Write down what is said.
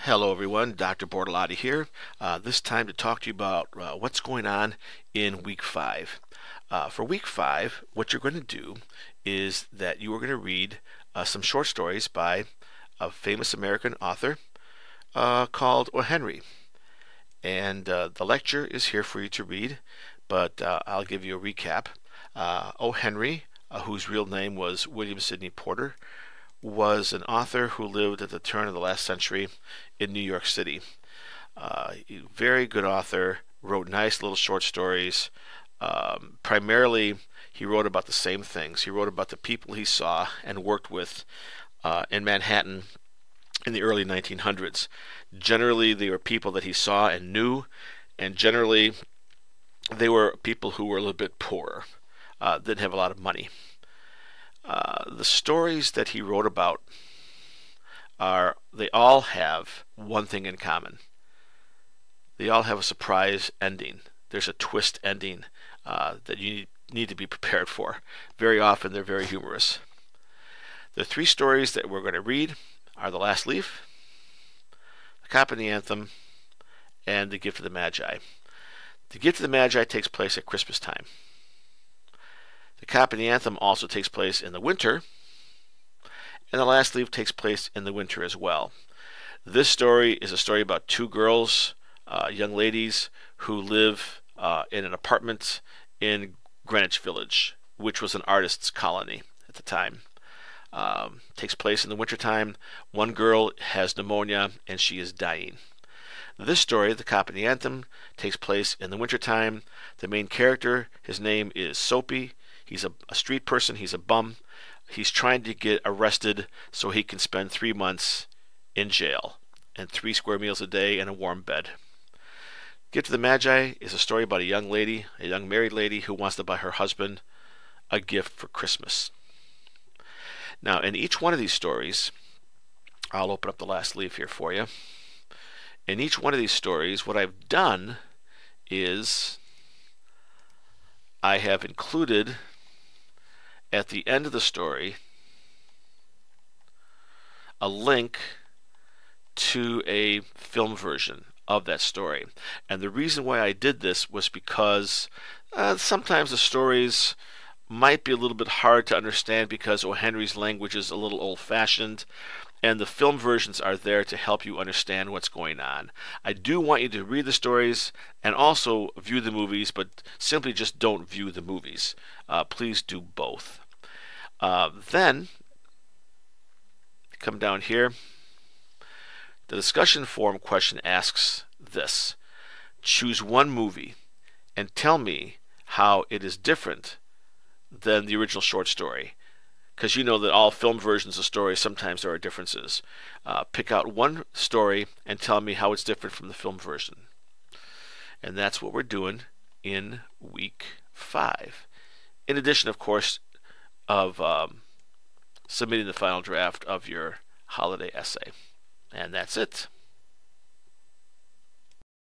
Hello everyone, Dr. Bortolotti here. This time to talk to you about what's going on in week 5. For week 5, what you're going to do is that you are going to read some short stories by a famous American author called O. Henry. And the lecture is here for you to read, but I'll give you a recap. O. Henry, whose real name was William Sidney Porter, was an author who lived at the turn of the last century in New York City. Very good author, wrote nice little short stories. Primarily, he wrote about the same things. He wrote about the people he saw and worked with in Manhattan in the early 1900s. Generally, they were people that he saw and knew, and generally, they were people who were a little bit poorer, didn't have a lot of money. The stories that he wrote about they all have one thing in common. They all have a surprise ending. There's a twist ending that you need to be prepared for. Very often they're very humorous. The 3 stories that we're going to read are The Last Leaf, The Cop and the Anthem, and The Gift of the Magi. The Gift of the Magi takes place at Christmas time. The Cop and the Anthem also takes place in the winter, and The Last Leaf takes place in the winter as well. This story is a story about 2 girls, young ladies, who live in an apartment in Greenwich Village, which was an artist's colony at the time. Takes place in the wintertime. One girl has pneumonia, and she is dying. This story, The Cop and the Anthem, takes place in the wintertime. The main character, his name is Soapy. He's a street person. He's a bum. He's trying to get arrested so he can spend 3 months in jail and 3 square meals a day and a warm bed. Gift of the Magi is a story about a young lady, a young married lady who wants to buy her husband a gift for Christmas. Now, in each one of these stories, I'll open up The Last Leaf here for you. In each one of these stories, what I've done is I have included at the end of the story a link to a film version of that story. And the reason why I did this was because sometimes the stories might be a little bit hard to understand because O. Henry's language is a little old-fashioned, and the film versions are there to help you understand what's going on. I do want you to read the stories and also view the movies, but simply just don't view the movies. Please do both. Then, come down here. The discussion forum question asks this. Choose one movie and tell me how it is different than the original short story. Because you know that all film versions of stories, sometimes there are differences. Pick out one story and tell me how it's different from the film version. And that's what we're doing in week 5. In addition, of course, of submitting the final draft of your holiday essay. And that's it.